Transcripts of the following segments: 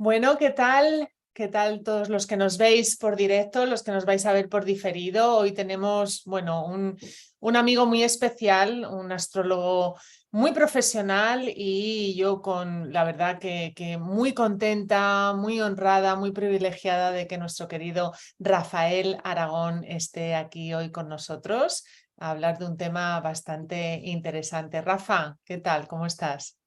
Bueno, ¿qué tal? ¿Qué tal todos los que nos veis por directo, los que nos vais a ver por diferido? Hoy tenemos, bueno, un amigo muy especial, un astrólogo muy profesional y yo con la verdad que muy contenta, muy honrada, muy privilegiada de que nuestro querido Rafael Aragón esté aquí hoy con nosotros a hablar de un tema bastante interesante. Rafa, ¿qué tal? ¿Cómo estás?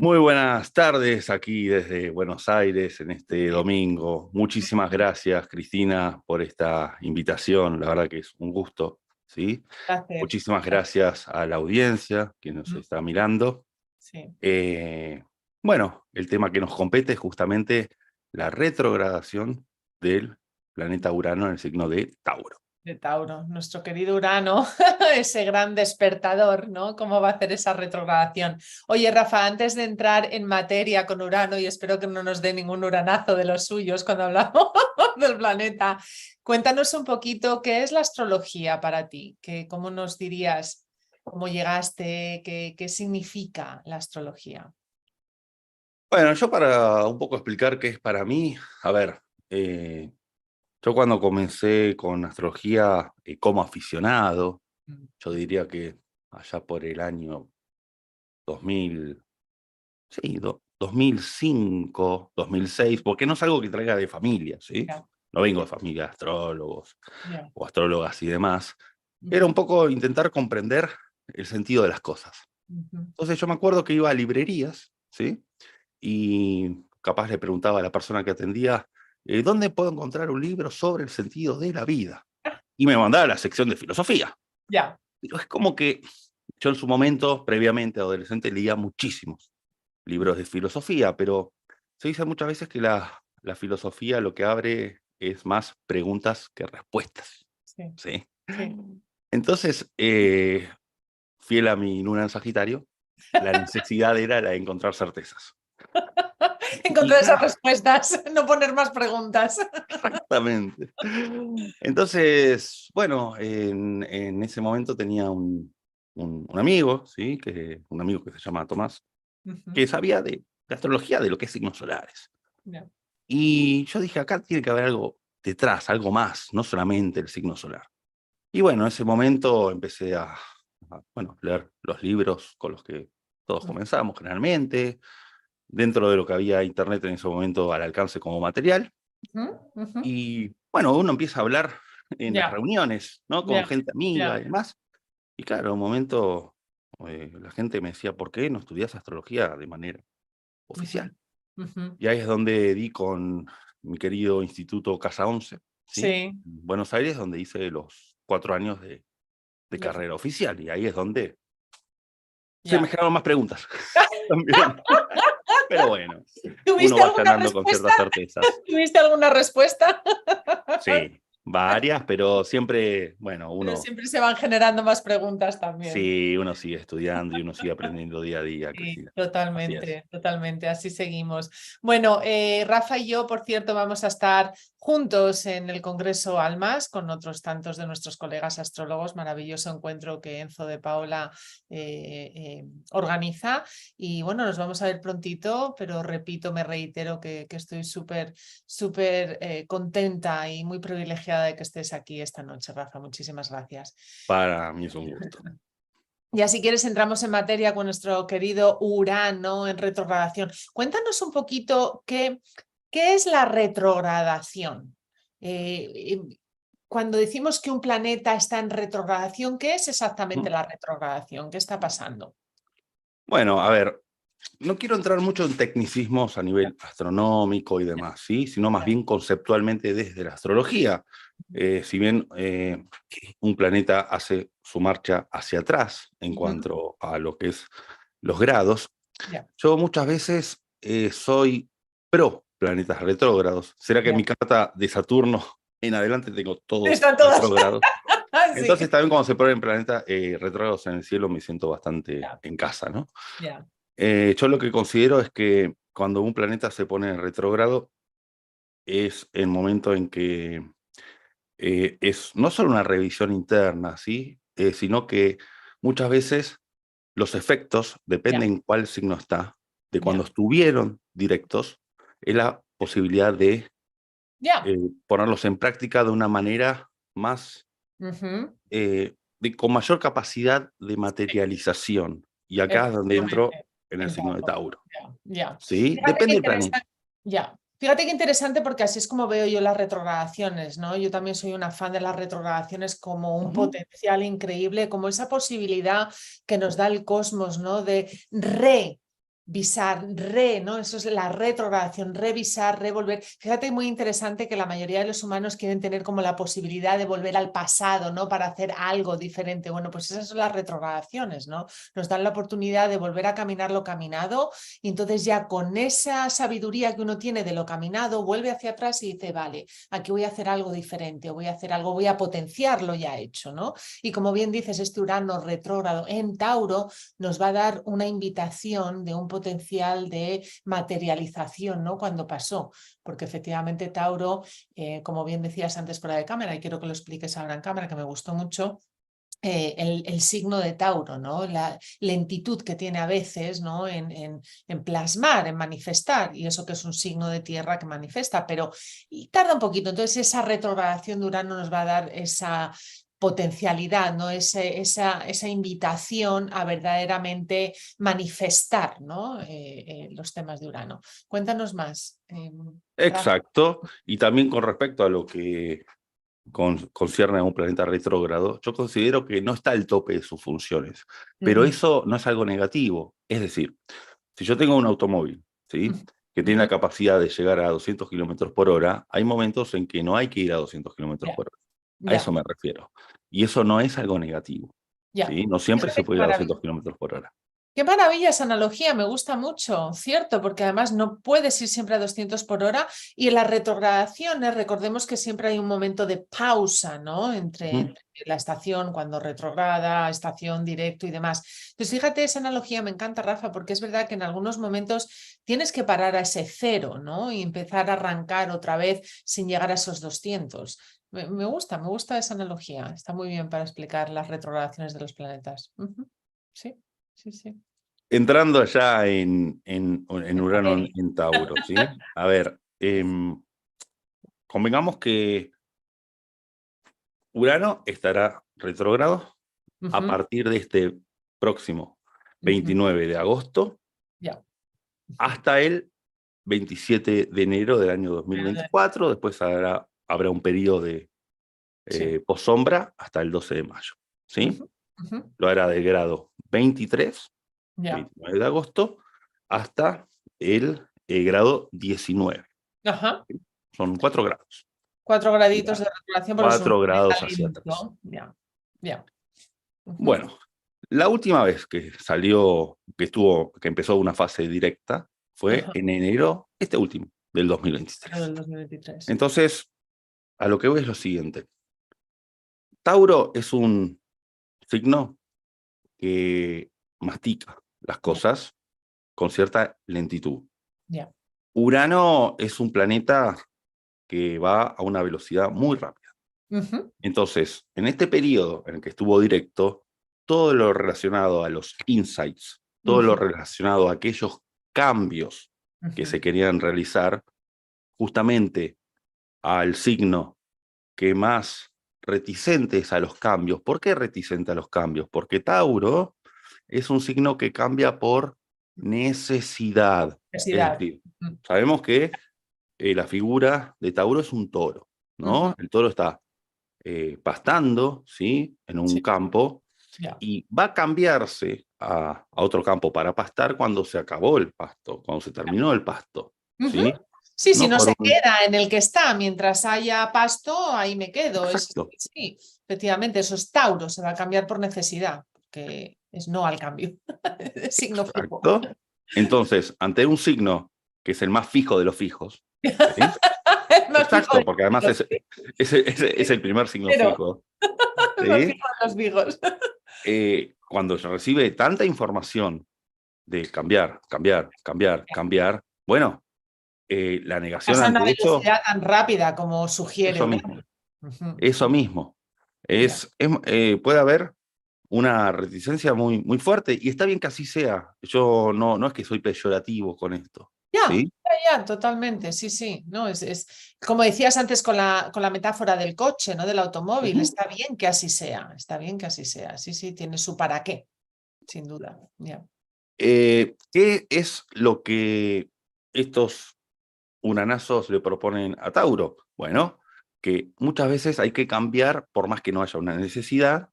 Muy buenas tardes aquí desde Buenos Aires en este domingo. Muchísimas gracias, Cristina, por esta invitación. La verdad que es un gusto, ¿sí? Placer. Muchísimas gracias a la audiencia que nos está mirando. Sí. Eh, bueno, el tema que nos compete es justamente la retrogradación del planeta Urano en el signo de Tauro. De Tauro, nuestro querido Urano, ese gran despertador, ¿no? ¿Cómo va a hacer esa retrogradación? Oye, Rafa, antes de entrar en materia con Urano, y espero que no nos dé ningún uranazo de los suyos cuando hablamos del planeta, cuéntanos un poquito qué es la astrología para ti, cómo nos dirías, cómo llegaste, qué significa la astrología. Bueno, yo para un poco explicar qué es para mí, a ver, eh, yo cuando comencé con astrología como aficionado, yo diría que allá por el año 2000, sí, 2005, 2006, porque no es algo que traiga de familia, ¿sí? Ya, No vengo de familia de astrólogos ya. o astrólogas y demás. Era Ujú, un poco intentar comprender el sentido de las cosas. ujú. Entonces yo me acuerdo que iba a librerías, ¿sí? Y capaz le preguntaba a la persona que atendía, ¿dónde puedo encontrar un libro sobre el sentido de la vida? Y me mandaba a la sección de filosofía. Ya. Pero es como que yo en su momento, previamente adolescente, leía muchísimos libros de filosofía, pero se dice muchas veces que la filosofía lo que abre es más preguntas que respuestas, Sí, ¿sí? sí. Entonces, fiel a mi luna en Sagitario, la necesidad era la de encontrar certezas. Y Encontrar esas claro, respuestas, no poner más preguntas. exactamente. Entonces, bueno, en ese momento tenía un amigo, ¿sí? Un amigo que se llama Tomás, Ujú, que sabía de astrología, de lo que es signos solares. ya, Y yo dije, acá tiene que haber algo detrás, algo más, no solamente el signo solar. Y bueno, en ese momento empecé bueno, leer los libros con los que todos comenzamos generalmente, dentro de lo que había internet en ese momento al alcance como material. ujú, ujú. Y bueno, uno empieza a hablar en las Ya, reuniones, ¿no? Con ya, gente amiga ya. y demás. Y claro, en un momento la gente me decía, ¿por qué no estudias astrología de manera Ujú, oficial? ujú. Y ahí es donde di con mi querido Instituto Casa 11, ¿sí? Sí, En Buenos Aires, donde hice los 4 años de de carrera oficial. Y ahí es donde se me ya. generaron más preguntas también. Pero bueno, uno ¿Tuviste va alguna ganando con respuesta? ciertas certezas. ¿Tuviste alguna respuesta? Sí, varias, pero siempre, bueno, Pero uno, siempre se van generando más preguntas también. sí, uno sigue estudiando y uno sigue aprendiendo día a día, Sí, Cristina. Así es. totalmente, totalmente, así seguimos. Bueno, Rafa y yo, por cierto, vamos a estar juntos en el Congreso Almas con otros tantos de nuestros colegas astrólogos, maravilloso encuentro que Enzo de Paula organiza. Y bueno, nos vamos a ver prontito, pero repito, me reitero que estoy súper contenta y muy privilegiada de que estés aquí esta noche, Rafa. Muchísimas gracias. Para mí es un gusto. Ya si quieres entramos en materia con nuestro querido Urano en retrogradación. Cuéntanos un poquito qué es la retrogradación. Eh, eh, Cuando decimos que un planeta está en retrogradación, ¿qué es exactamente ¿Mm? la retrogradación? ¿Qué está pasando? Bueno, a ver, no quiero entrar mucho en tecnicismos a Ya, nivel astronómico y ya, demás, ¿sí? Sino más ya. bien conceptualmente desde la astrología. Si bien un planeta hace su marcha hacia atrás en Ujú, cuanto a lo que es los grados, ya, yo muchas veces soy pro planetas retrógrados. ¿Será que en ya. mi carta de Saturno en adelante tengo todos Están todas. retrógrados? Sí. Entonces también cuando se ponen planetas retrógrados en el cielo me siento bastante Ya, en casa, ¿no? ya, Yo lo que considero es que cuando un planeta se pone en retrógrado es el momento en que es no solo una revisión interna, ¿sí? Sino que muchas veces los efectos ya, dependen en cuál signo está, de cuando ya, estuvieron directos, es la posibilidad de Ya. ponerlos en práctica de una manera más, Ujú. con mayor capacidad de materialización. Y acá es donde entro Efectivamente. en el En signo de Tauro. Tauro. Ya, ya. ¿Sí? Fíjate qué Depende del planeta. interesante. Ya. Fíjate qué interesante porque así es como veo yo las retrogradaciones, ¿no? Yo también soy una fan de las retrogradaciones como un Ujú. potencial increíble, como esa posibilidad que nos da el cosmos, ¿no? De revisar, ¿no? Eso es la retrogradación, revisar, revolver. Fíjate, muy interesante que la mayoría de los humanos quieren tener como la posibilidad de volver al pasado, ¿no? Para hacer algo diferente. Bueno, pues esas son las retrogradaciones, ¿no? Nos dan la oportunidad de volver a caminar lo caminado y entonces ya con esa sabiduría que uno tiene de lo caminado, vuelve hacia atrás y dice, vale, aquí voy a hacer algo diferente, o voy a hacer algo, voy a potenciar lo ya hecho, ¿no? Y como bien dices, este Urano retrógrado en Tauro nos va a dar una invitación de un potencial de materialización, ¿no? Cuando pasó, porque efectivamente Tauro, como bien decías antes fuera de cámara, y quiero que lo expliques ahora en cámara, que me gustó mucho, el signo de Tauro, ¿no? La lentitud que tiene a veces, ¿no? En plasmar, en manifestar, y eso que es un signo de tierra que manifiesta, pero y tarda un poquito. Entonces esa retrogradación de Urano nos va a dar esa potencialidad, ¿no? Esa invitación a verdaderamente manifestar, ¿no? Los temas de Urano. Cuéntanos más, Rafa. Exacto. Y también con respecto a lo que concierne a un planeta retrógrado, yo considero que no está al tope de sus funciones. Pero Ujú, eso no es algo negativo. Es decir, si yo tengo un automóvil, ¿sí? ujú, Que tiene la ujú. capacidad de llegar a 200 kilómetros por hora, hay momentos en que no hay que ir a 200 kilómetros Ya, por hora. A ya, eso me refiero. Y eso no es algo negativo, ya. ¿sí? No siempre se Fíjate qué puede ir a maravilla. 200 kilómetros por hora. Qué maravilla esa analogía, me gusta mucho, cierto, porque además no puedes ir siempre a 200 por hora y en las retrogradaciones, recordemos que siempre hay un momento de pausa, ¿no? Ujú. Entre la estación, cuando retrograda, estación, directo y demás. Entonces, fíjate, esa analogía me encanta, Rafa, porque es verdad que en algunos momentos tienes que parar a ese cero, ¿no? Y empezar a arrancar otra vez sin llegar a esos 200. Me gusta esa analogía, está muy bien para explicar las retrogradaciones de los planetas. Ujú. Sí, sí, sí. Entrando allá en En Urano materia. en Tauro, ¿sí? A ver, convengamos que Urano estará retrógrado a Ujú, partir de este próximo ujú. 29 de agosto Ya. Ujú. hasta el 27 de enero del año 2024. Después habrá un periodo de Sí. possombra hasta el 12 de mayo, ¿sí? Ujú, ujú. Lo hará del grado 23, Ya. 29 de agosto, hasta el grado 19. Ajá. Son 4 grados. 4 graditos de Ya, retrogradación porque es un 4 grados planeta hacia atrás. lento. Ya. Ya. Ujú. Bueno, la última vez que salió, que empezó una fase directa, fue Ajá. en enero, este último, del Pero 2023. del 2023. Entonces, a lo que voy es lo siguiente. Tauro es un signo que mastica las Ya. cosas con cierta lentitud. Ya. Urano es un planeta que va a una velocidad muy rápida. Ujú, Entonces, en este periodo en el que estuvo directo, todo lo relacionado a los insights, todo lo ujú, relacionado a aquellos cambios que ujú. se querían realizar, justamente al signo que más reticente es a los cambios. ¿Por qué reticente a los cambios? Porque Tauro es un signo que cambia por necesidad. Es Necesidad. decir, Ujú, sabemos que la figura de Tauro es un toro, ujú. ¿no? El toro está pastando, ¿sí? En un Sí. campo Ya. y va a cambiarse a otro campo para pastar cuando se acabó el pasto, cuando se terminó el pasto, Ujú. ¿sí? Sí, si No no por se un... queda en el que está, mientras haya pasto, ahí me quedo. Exacto, Sí, efectivamente, eso es Tauro, se va a cambiar por necesidad, porque es no al cambio. Es signo fijo. exacto. Entonces, ante un signo que es el más fijo de los fijos, ¿sí? Es más fijo Exacto, de porque además los es el primer signo pero fijo, es más ¿sí? fijo de los fijos. Cuando se recibe tanta información de cambiar, cambiar, cambiar, cambiar, bueno, la negación Pasa a una ante eso, velocidad tan rápida como sugiere eso Urano. mismo, Ujú. eso mismo. Ya. Puede haber una reticencia muy fuerte y está bien que así sea. Yo no es que soy peyorativo con esto, Ya, ¿sí? ya, totalmente, sí, sí, no, como decías antes con la metáfora del coche, ¿no? Del automóvil, Ujú. está bien que así sea, está bien que así sea, sí, sí, tiene su para qué, sin duda, ya. ¿Qué es lo que estos uranazos le proponen a Tauro? Bueno, que muchas veces hay que cambiar por más que no haya una necesidad.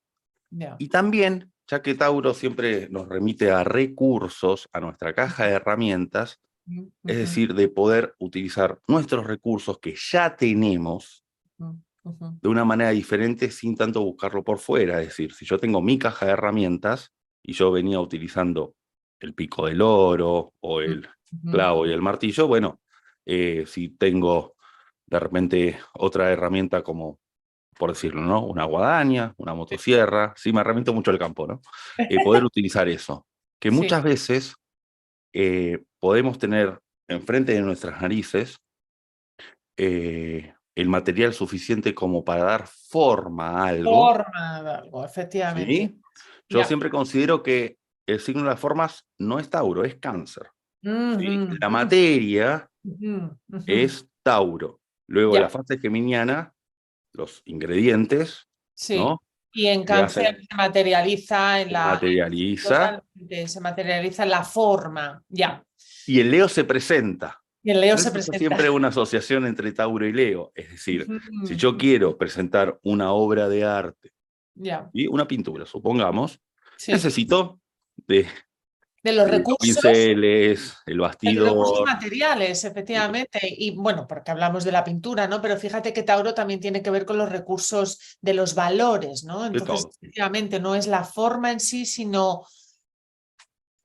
Ya. Y también, ya que Tauro siempre nos remite a recursos, a nuestra caja de herramientas, Ujú, es ujú, decir, de poder utilizar nuestros recursos que ya tenemos ujú, ujú, de una manera diferente sin tanto buscarlo por fuera. Es decir, si yo tengo mi caja de herramientas y yo venía utilizando el pico del oro o el ujú. clavo y el martillo, bueno, si tengo de repente otra herramienta como, por decirlo, ¿no? Una guadaña, una motosierra, sí, me remito mucho al campo, ¿no? Poder utilizar eso. Que Sí, muchas veces podemos tener enfrente de nuestras narices el material suficiente como para dar forma a algo, forma de algo, efectivamente. ¿sí? Yo Ya. siempre considero que el signo de las formas no es Tauro, es Cáncer, ¿sí? Ujú, La materia ujú, ujú. es Tauro. Luego la Ya, fase geminiana, los ingredientes, sí. ¿no? Y en Le cáncer hacen, se materializa en se la, materializa totalmente, se materializa en la forma, ya. y el Leo se presenta. Y el Leo Por se eso está presenta. siempre una asociación entre Tauro y Leo. Es decir, si Ujú, yo quiero presentar una obra de arte ya, y una pintura, supongamos, sí. necesito de De los los recursos. pinceles, el De los recursos bastidor, materiales, efectivamente. Y bueno, porque hablamos de la pintura, ¿no? Pero fíjate que Tauro también tiene que ver con los recursos de los valores, ¿no? de Entonces, todo. efectivamente, no es la forma en sí, sino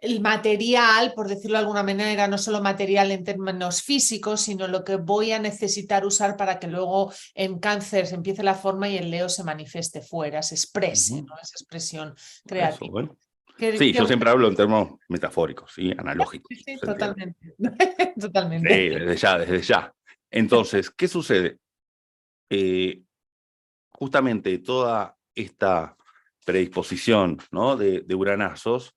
el material, por decirlo de alguna manera, no solo material en términos físicos, sino lo que voy a necesitar usar para que luego en cáncer se empiece la forma y el Leo se manifieste fuera, se exprese, Ujú. ¿no? Esa expresión Eso, creativa. bueno. Qué, Sí, qué yo bueno. siempre hablo en términos metafóricos, ¿sí? Sí, Analógicos, sí, ¿se entiende? totalmente. Sí, Totalmente. desde ya, desde ya. Entonces, ¿qué sucede? Eh, Justamente toda esta predisposición, ¿no? de uranazos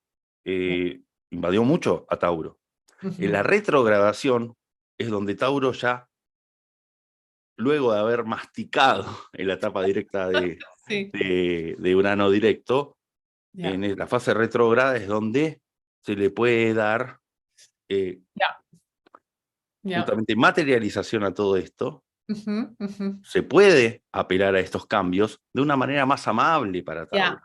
invadió mucho a Tauro. En la Ujú. retrogradación es donde Tauro ya, luego de haber masticado en la etapa directa Sí, de Urano directo, ya, en la fase retrógrada es donde se le puede dar eh, ya, ya. justamente materialización a todo esto. Ujú, ujú. Se puede apelar a estos cambios de una manera más amable para Tauro. Ya.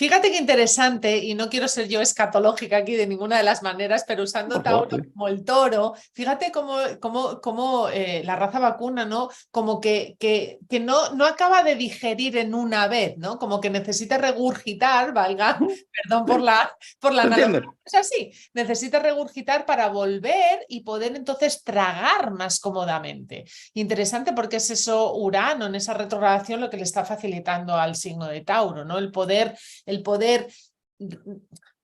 Fíjate qué interesante, y no quiero ser yo escatológica aquí de ninguna de las maneras, pero usando Por favor, Tauro sí. como el toro, fíjate cómo la raza vacuna, ¿no? Como que no acaba de digerir en una vez, ¿no? Como que necesita regurgitar, valga, Ujú. perdón Sí, por la ¿se analogía, entiende? es así, necesita regurgitar para volver y poder entonces tragar más cómodamente. Interesante porque es eso Urano en esa retrogradación lo que le está facilitando al signo de Tauro, ¿no? El poder,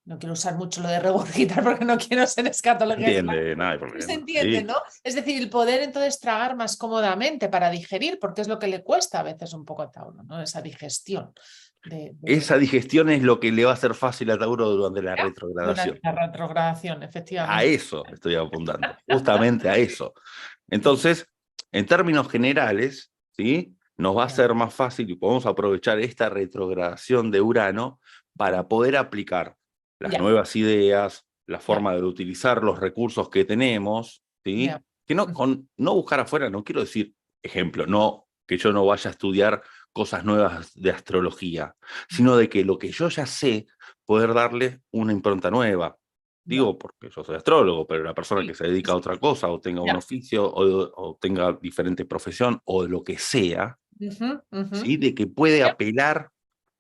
no quiero usar mucho lo de regurgitar porque no quiero ser ¿Se escatológica, entiende? No hay se problema. entiende, Sí. ¿no? Es decir, el poder entonces tragar más cómodamente para digerir, porque es lo que le cuesta a veces un poco a Tauro, ¿no? Esa digestión Esa digestión es lo que le va a hacer fácil a Tauro durante la durante retrogradación. la retrogradación, A efectivamente. eso estoy apuntando, justamente a eso. Entonces, en términos generales, ¿sí? Nos va a Ya, ser más fácil y podemos aprovechar esta retrogradación de Urano para poder aplicar las ya, nuevas ideas, la ya, forma de utilizar los recursos que tenemos, ¿sí? ya. Que no, con no buscar afuera, no quiero decir, ejemplo, no que yo no vaya a estudiar cosas nuevas de astrología, sino de que lo que yo ya sé, poder darle una impronta nueva. Ya. Digo porque yo soy astrólogo, pero la persona que Sí, se dedica a sí, otra cosa o tenga un ya. oficio o tenga diferente profesión o de lo que sea, Ujú, ujú. ¿sí? De que puede apelar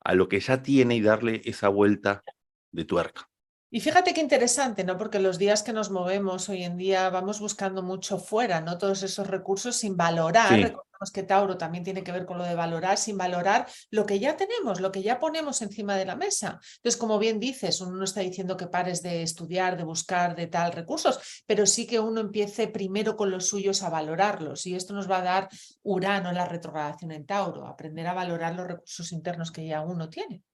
a lo que ya tiene y darle esa vuelta de tuerca. Y fíjate qué interesante, ¿no? Porque los días que nos movemos hoy en día vamos buscando mucho fuera, ¿no? Todos esos recursos sin valorar. Sí, Recordemos que Tauro también tiene que ver con lo de valorar, sin valorar lo que ya tenemos, lo que ya ponemos encima de la mesa. Entonces, como bien dices, uno no está diciendo que pares de estudiar, de buscar, de tal recursos, pero sí que uno empiece primero con los suyos a valorarlos. Y esto nos va a dar Urano en la retrogradación en Tauro, aprender a valorar los recursos internos que ya uno tiene.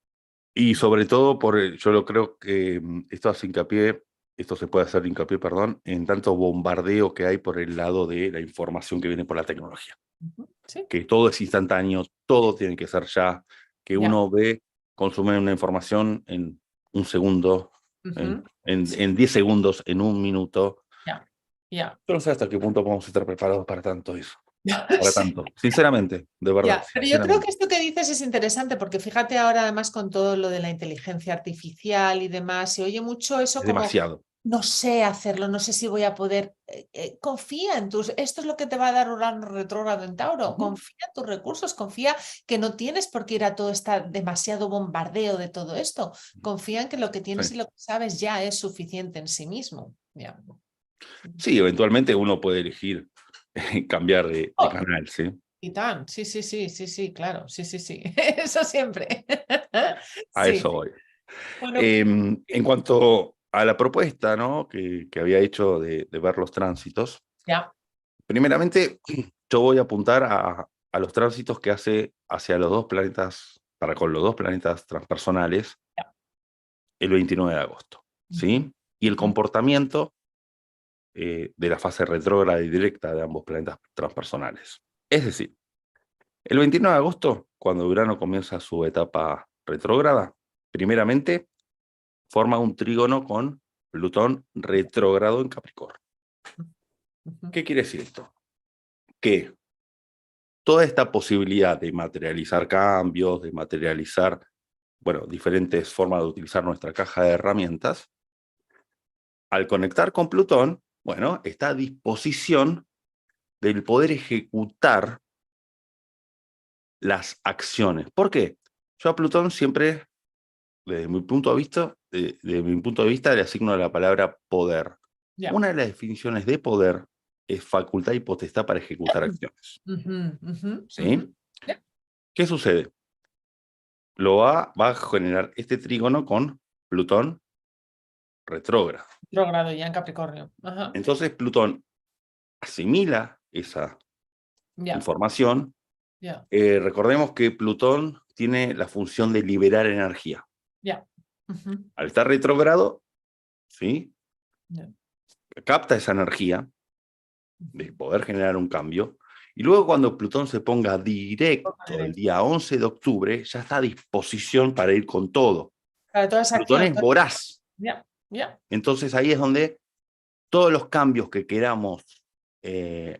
y sobre todo, yo lo creo que esto hace hincapié esto se puede hacer hincapié, perdón, en tanto bombardeo que hay por el lado de la información que viene por la tecnología. Sí, Que todo es instantáneo, todo tiene que ser ya, que ya. uno ve, consume una información en un segundo, Ujú. Sí, en 10 segundos, en un minuto. ya, ya. Yo no sé hasta qué punto podemos estar preparados para tanto eso, para Sí. tanto. Sinceramente, de verdad, Ya, pero yo creo que sinceramente. esto que dices es interesante porque fíjate ahora además con todo lo de la inteligencia artificial y demás, se oye mucho eso Es como demasiado. no sé hacerlo, no sé si voy a poder. Confía en tus, esto es lo que te va a dar Urano retrógrado en Tauro, Ujú. confía en tus recursos, confía que no tienes por qué ir a todo este demasiado bombardeo de todo esto, confía en que lo que tienes Sí. y lo que sabes ya es suficiente en sí mismo. Ya. Sí, eventualmente uno puede elegir cambiar de Oh, canal, ¿sí? y tan, sí, sí, sí, sí, sí, claro, sí, sí, sí, eso siempre. A Sí, eso voy. bueno, En cuanto a la propuesta, ¿no? que había hecho de ver los tránsitos, ya, primeramente yo voy a apuntar a los tránsitos que hace hacia los dos planetas, para con los dos planetas transpersonales, ya. el 29 de agosto, Ujú, ¿sí? Y el ujú. comportamiento de la fase retrógrada y directa de ambos planetas transpersonales. Es decir, el 29 de agosto, cuando Urano comienza su etapa retrógrada, primeramente forma un trígono con Plutón retrógrado en Capricornio. Ujú. ¿Qué quiere decir esto? Que toda esta posibilidad de materializar cambios, de materializar, bueno, diferentes formas de utilizar nuestra caja de herramientas, al conectar con Plutón, bueno, está a disposición del poder ejecutar las acciones. ¿Por qué? Yo a Plutón siempre, desde mi punto de vista, le asigno la palabra poder. Ya. Una de las definiciones de poder es facultad y potestad para ejecutar acciones. Ujú, ujú, ujú. ¿Sí? Ya. ¿Qué sucede? Va a generar este trígono con Plutón retrógrado. Retrógrado ya en Capricornio. Ajá. Entonces Plutón asimila esa Ya, información. ya, Recordemos que Plutón tiene la función de liberar energía. ya. Ujú, Al estar retrógrado, ¿sí? ya, Capta esa energía de ujú. poder generar un cambio. Y luego cuando Plutón se ponga Poco directo el directo. día 11 de octubre, ya está a disposición para ir con todo. Para toda esa Plutón acción. es voraz. Ya, ya. Entonces ahí es donde todos los cambios que queramos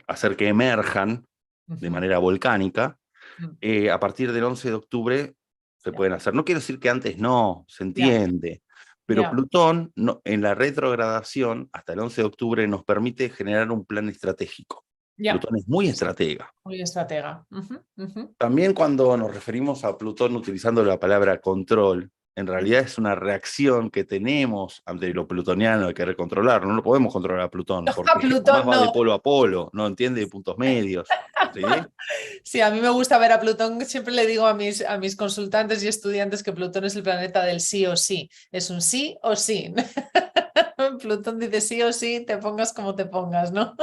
hacer que emerjan de Ujú, manera volcánica, mm, a partir del 11 de octubre se ya, pueden hacer. No quiero decir que antes no, se ya, entiende, pero ya, Plutón en la retrogradación hasta el 11 de octubre nos permite generar un plan estratégico. ya. Plutón es muy estratega. Muy estratega. Ujú, ujú, También cuando nos referimos a Plutón utilizando la palabra control, en ujú. realidad es una reacción que tenemos ante lo plutoniano de querer controlar. No lo podemos controlar a Plutón, A porque jamás Plutón va de no. polo a polo, no entiende de puntos medios. ¿Sí? Sí, a mí me gusta ver a Plutón. Siempre le digo a mis consultantes y estudiantes que Plutón es el planeta del sí o sí. Es un sí o sí. Plutón dice sí o sí, te pongas como te pongas, ¿no?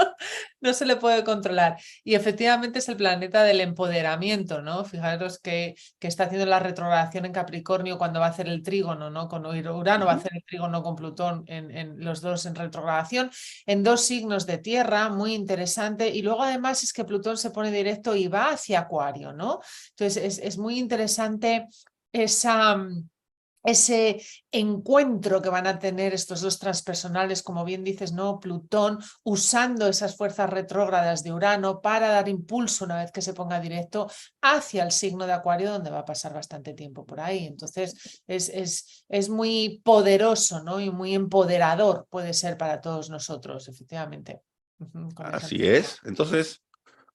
No se le puede controlar. Y efectivamente es el planeta del empoderamiento, ¿no? Fijaros que está haciendo la retrogradación en Capricornio cuando va a hacer el trígono, ¿no? Con Urano va a Ujú. hacer el trígono con Plutón en los dos en retrogradación, en dos signos de tierra, muy interesante. Y luego además es que Plutón se pone directo y va hacia Acuario, ¿no? Entonces es muy interesante esa ese encuentro que van a tener estos dos transpersonales, como bien dices, ¿no? Plutón usando esas fuerzas retrógradas de Urano para dar impulso una vez que se ponga directo hacia el signo de Acuario, donde va a pasar bastante tiempo por ahí. Entonces es muy poderoso, ¿no? Y muy empoderador puede ser para todos nosotros, efectivamente. Con esa... Así es. Entonces,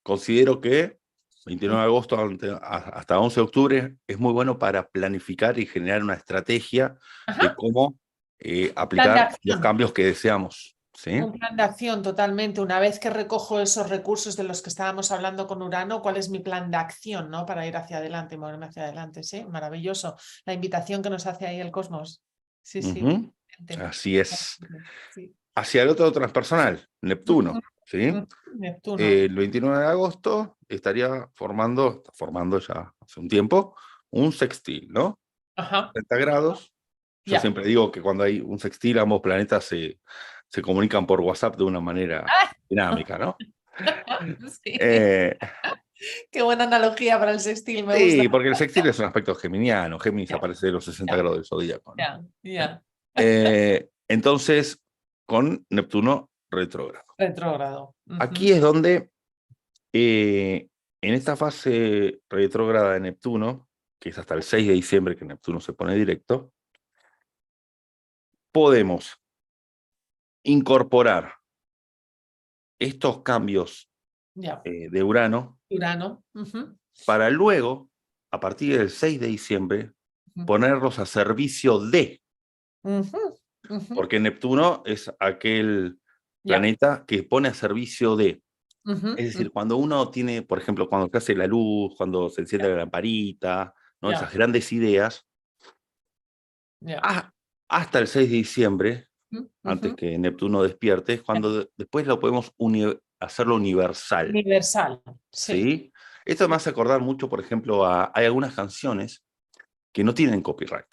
considero que 29 de agosto hasta 11 de octubre es muy bueno para planificar y generar una estrategia de Ajá, cómo plan de aplicar los acción. cambios que deseamos. ¿Sí? Un plan de acción totalmente. Una vez que recojo esos recursos de los que estábamos hablando con Urano, ¿cuál es mi plan de acción, ¿no? Para ir hacia adelante y moverme hacia adelante? Sí, maravilloso. La invitación que nos hace ahí el cosmos. Sí, sí. Ujú. Totalmente. Así es. Sí. Hacia el otro transpersonal, Ujú, Neptuno. ¿Sí? ujú. Neptuno. El 29 de agosto estaría está formando ya hace un tiempo, un sextil, ¿no? Ajá. 30 grados. Yo siempre digo que cuando hay un sextil, ambos planetas se comunican por WhatsApp de una manera dinámica, ¿no? Sí. Eh, Qué buena analogía para el sextil, me gusta. sí, porque el sextil es un aspecto geminiano. Géminis Ya, aparece de los 60 ya, grados del zodíaco, ¿no? ya. Entonces, con Neptuno retrógrado. Retrógrado. Aquí es donde, en esta fase retrógrada de Neptuno, que es hasta el 6 de diciembre que Neptuno se pone directo, podemos incorporar estos cambios Ya. de Urano Urano. para luego, a partir del 6 de diciembre, ponerlos a servicio de, porque Neptuno es aquel planeta que pone a servicio de. Es decir, cuando uno tiene, por ejemplo, cuando se hace la luz, cuando se enciende la lamparita, ¿no? Esas grandes ideas, hasta el 6 de diciembre, antes que Neptuno despierte, es cuando después lo podemos hacerlo universal. Universal, sí. ¿Sí? Esto me hace acordar mucho, por ejemplo, hay algunas canciones que no tienen copyright,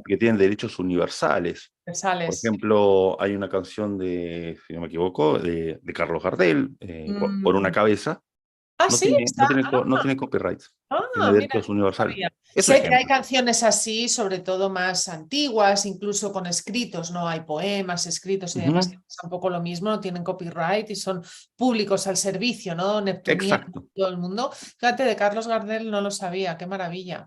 que tienen derechos universales. Por ejemplo, hay una canción de, si no me equivoco, de Carlos Gardel, por una cabeza. No Sí, tiene, está. no tiene copyright, tiene Mira, derechos universales. sabía. Es un Sé que hay ejemplo. canciones así, sobre todo más antiguas, incluso con escritos, ¿no? Hay poemas escritos y demás que pasa un poco lo mismo, no tienen copyright y son públicos al servicio, ¿no? Neptuniano, Exacto. todo el mundo. Fíjate, de Carlos Gardel no lo sabía, qué maravilla.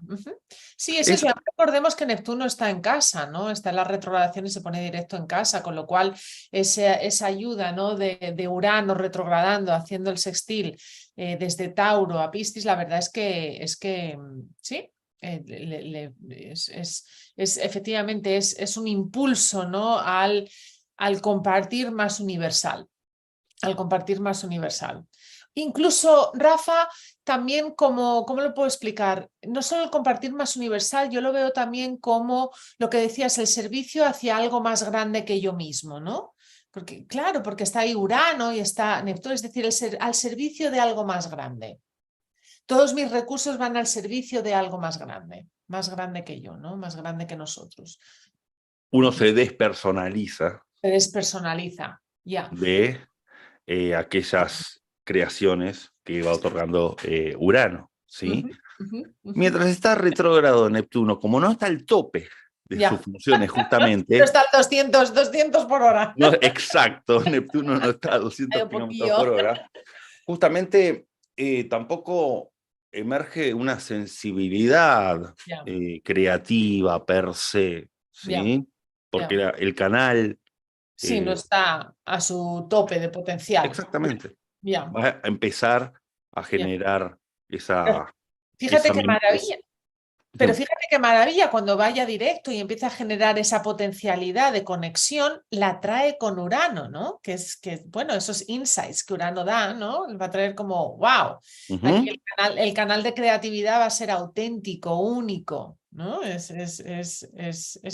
Sí, es eso. Es Recordemos que Neptuno está en casa, ¿no? Está en la retrogradación y se pone directo en casa, con lo cual esa ayuda, ¿no? de Urano retrogradando, haciendo el sextil desde Tauro a Piscis, la verdad es que sí, efectivamente es un impulso, ¿no? al compartir más universal, al compartir más universal. Incluso, Rafa, también ¿cómo lo puedo explicar? No solo el compartir más universal, yo lo veo también como lo que decías, el servicio hacia algo más grande que yo mismo, ¿no? Porque, claro, porque está ahí Urano y está Neptuno, es decir, al servicio de algo más grande. Todos mis recursos van al servicio de algo más grande que yo, ¿no? Más grande que nosotros. Uno se despersonaliza Se despersonaliza, ya. de aquellas creaciones que va otorgando Urano, ¿sí? Mientras está retrógrado Neptuno, como no está al tope de sus funciones No justamente, está al 200 por hora. no, exacto, Neptuno no está a 200 kilómetros por hora, justamente tampoco emerge una sensibilidad creativa per se, ¿sí? Porque el canal... Sí, no está a su tope de potencial. exactamente. Ya. Va a empezar a generar esa, Fíjate qué esa maravilla. Pero fíjate qué maravilla, cuando vaya directo y empieza a generar esa potencialidad de conexión, la trae con Urano, ¿no? Bueno, esos insights que Urano da, ¿no? Va a traer como, wow, aquí el canal de creatividad va a ser auténtico, único, ¿no? Es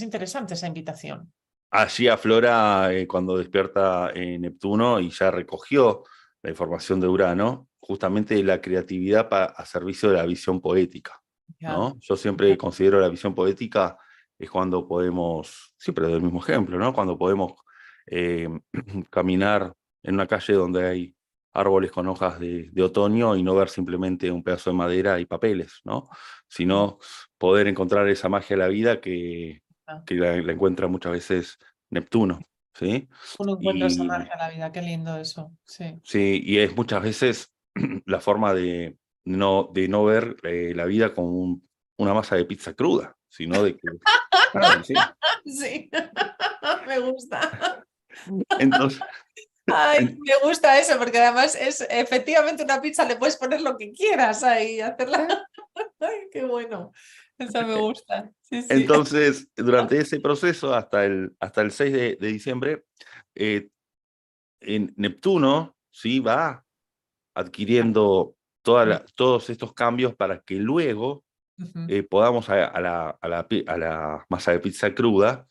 interesante esa invitación. allí aflora cuando despierta Neptuno y ya recogió la información de Urano, justamente la creatividad a servicio de la visión poética, ¿no? Yo siempre considero la visión poética es cuando podemos, siempre doy el mismo ejemplo, ¿no? Cuando podemos caminar en una calle donde hay árboles con hojas de otoño y no ver simplemente un pedazo de madera y papeles, ¿no? Sino poder encontrar esa magia de la vida que la encuentra muchas veces Neptuno, ¿sí? Uno encuentra esa magia en la vida, qué lindo eso, sí. Sí, y es muchas veces la forma de no ver la vida como una masa de pizza cruda, sino de que... Claro, sí. Sí, me gusta. Entonces, Ay, me gusta eso, porque además es efectivamente una pizza, le puedes poner lo que quieras ahí, hacerla. Ay, qué bueno. Esa me gusta. Sí, sí. entonces, durante ese proceso, hasta el 6 de diciembre, en Neptuno ¿sí? Va adquiriendo todos estos cambios para que luego podamos a la masa de pizza cruda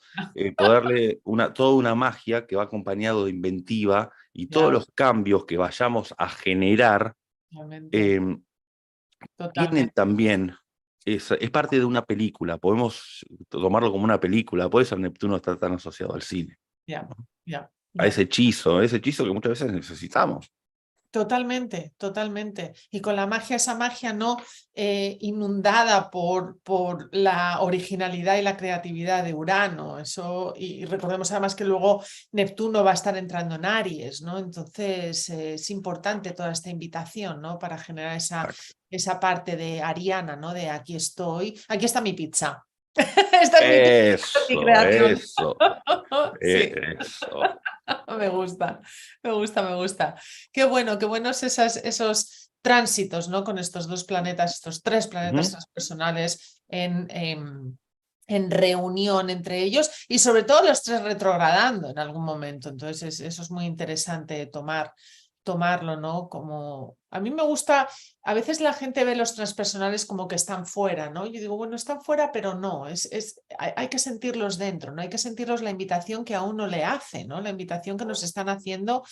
poderle toda una magia que va acompañado de inventiva y todos los cambios que vayamos a generar tienen Totalmente. también es parte de una película, podemos tomarlo como una película, por eso Neptuno está tan asociado al cine, Ya, ¿no? ya, A ya. ese hechizo que muchas veces necesitamos. Totalmente, totalmente. Y con la magia, esa magia no inundada por la originalidad y la creatividad de Urano. Eso, y recordemos además que luego Neptuno va a estar entrando en Aries, ¿no? Entonces es importante toda esta invitación, ¿no? Para generar Exacto. esa parte de Ariana, ¿no? De aquí estoy, aquí está mi pizza. Esta es mi pizza, esta es mi Eso, creación. eso, Sí. eso. Me gusta, me gusta, me gusta. Qué buenos esos tránsitos, ¿no? Con estos dos planetas, estos tres planetas Ujú. transpersonales en reunión entre ellos y sobre todo los tres retrogradando en algún momento. Entonces, eso es muy interesante tomarlo, ¿no? Como a mí me gusta, a veces la gente ve los transpersonales como que están fuera, ¿no? Yo digo, bueno, están fuera, pero no, hay que sentirlos dentro, ¿no? Hay que sentirlos la invitación que a uno le hace, ¿no? La invitación que nos están haciendo.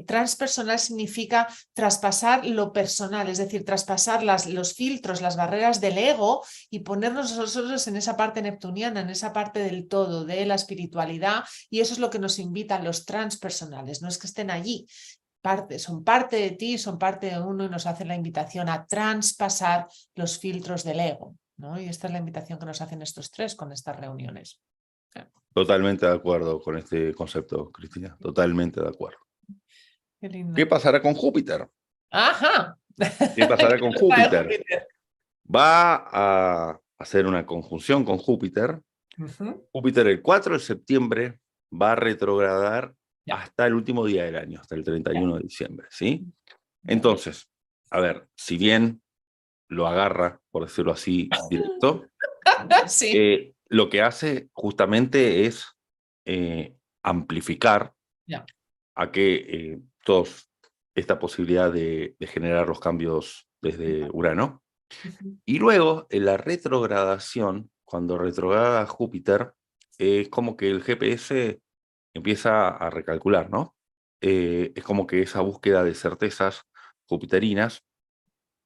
Transpersonal significa traspasar lo personal, es decir, traspasar los filtros, las barreras del ego y ponernos nosotros en esa parte neptuniana, en esa parte del todo, de la espiritualidad, y eso es lo que nos invitan los transpersonales, no es que estén allí, son parte de ti, son parte de uno y nos hacen la invitación a traspasar los filtros del ego, ¿no? Y esta es la invitación que nos hacen estos tres con estas reuniones. Totalmente de acuerdo con este concepto, Cristina. Totalmente de acuerdo. Qué ¿Qué lindo. pasará con Júpiter? Ajá. ¿Qué pasará ¿Qué con nos trae Júpiter? Júpiter? Va a hacer una conjunción con Júpiter. Ujú. Júpiter el 4 de septiembre va a retrogradar Ya, hasta el último día del año, hasta el ya, 31 de diciembre, ¿sí? ya. Entonces, a ver, si bien lo agarra, por decirlo así, directo, Sí, lo que hace justamente es amplificar ya. a que todos esta posibilidad de generar los cambios desde Urano. Ujú. Y luego, en la retrogradación, cuando retrograda Júpiter, es como que el GPS empieza a recalcular, ¿no? Es como que esa búsqueda de certezas jupiterinas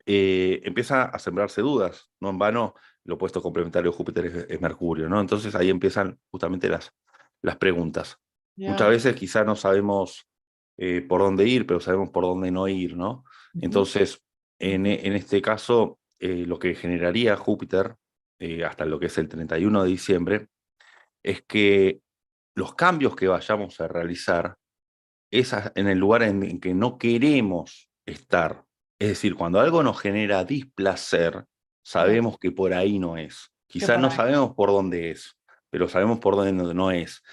empieza a sembrarse dudas, no en vano. El opuesto complementario de Júpiter es Mercurio, ¿no? Entonces ahí empiezan justamente las preguntas. Muchas Ya. veces quizá no sabemos por dónde ir, pero sabemos por dónde no ir, ¿no? Ujú. Entonces, en este caso, lo que generaría Júpiter, hasta lo que es el 31 de diciembre, es que los cambios que vayamos a realizar es en el lugar en que no queremos estar. Es decir, cuando algo nos genera displacer, Ya. sabemos que por ahí no es. Que Quizás por no ahí. sabemos por dónde es, pero sabemos por dónde no es. Ujú.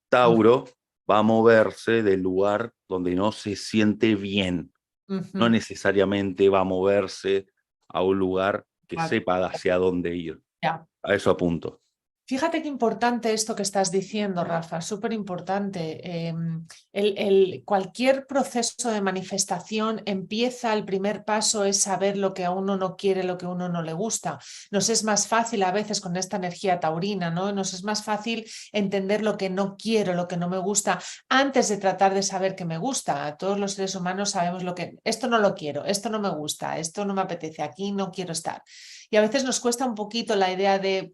Tauro va a moverse del lugar donde no se siente bien. No Ujú. necesariamente va a moverse a un lugar que Vale. sepa hacia dónde ir. Ya. A eso apunto. Fíjate qué importante esto que estás diciendo, Rafa, súper importante. Cualquier proceso de manifestación empieza, el primer paso es saber lo que a uno no quiere, lo que a uno no le gusta. Nos es más fácil a veces con esta energía taurina, ¿no? Nos es más fácil entender lo que no quiero, lo que no me gusta, antes de tratar de saber qué me gusta. Todos los seres humanos sabemos lo que, esto no lo quiero, esto no me gusta, esto no me apetece, aquí no quiero estar. Y a veces nos cuesta un poquito la idea de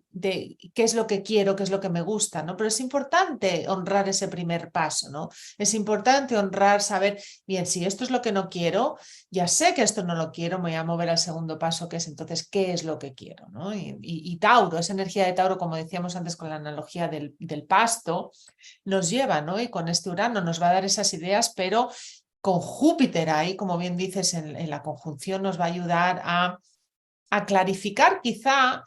qué es lo que quiero, qué es lo que me gusta, ¿no? Pero es importante honrar ese primer paso, ¿no? Es importante honrar, saber, bien, si esto es lo que no quiero, ya sé que esto no lo quiero, me voy a mover al segundo paso, que es entonces, ¿qué es lo que quiero? ¿No? Y Tauro, esa energía de Tauro, como decíamos antes con la analogía del pasto, nos lleva, ¿no? Y con este Urano nos va a dar esas ideas, pero con Júpiter ahí, como bien dices, en la conjunción nos va a ayudar a clarificar quizá,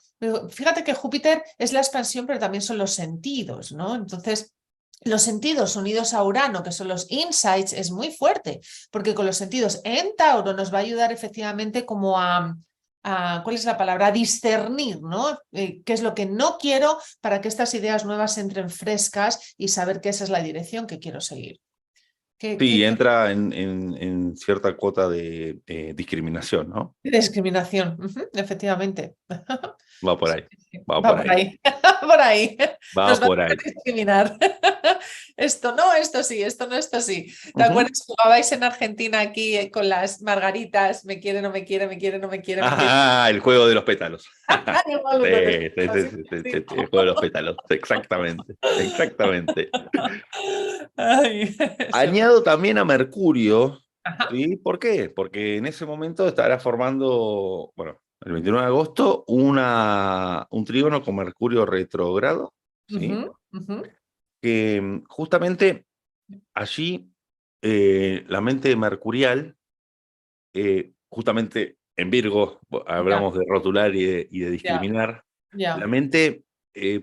fíjate que Júpiter es la expansión, pero también son los sentidos, ¿no? Entonces, los sentidos unidos a Urano, que son los insights, es muy fuerte, porque con los sentidos en Tauro nos va a ayudar efectivamente como ¿cuál es la palabra? A discernir, ¿no? Qué es lo que no quiero para que estas ideas nuevas entren frescas y saber que esa es la dirección que quiero seguir. ¿Qué, Sí, qué, entra en cierta cuota de discriminación, ¿no? qué discriminación? Efectivamente. Va por ahí, va Va por por ahí, ahí, por ahí. va Nos va por a ahí. discriminar. Esto no, esto sí, esto no, esto sí. ¿Te Ujú. acuerdas? Jugabais en Argentina aquí con las margaritas, me quiere, no me quiere, me quiere, no me quiere, me quiere. Ah, el juego de los pétalos. Igual Sí, uno de sí, estos, sí, sí, sí, sí, sí. sí, el juego de los pétalos. Exactamente, exactamente. Ay, eso. Añado también a Mercurio, Ajá. ¿sí? ¿Por qué? Porque en ese momento estará formando, bueno, el 29 de agosto, un trígono con Mercurio retrógrado, ¿sí? Ujú, ujú. Que justamente allí la mente mercurial, justamente en Virgo, Ya, hablamos de rotular y de ya, discriminar, la ya. mente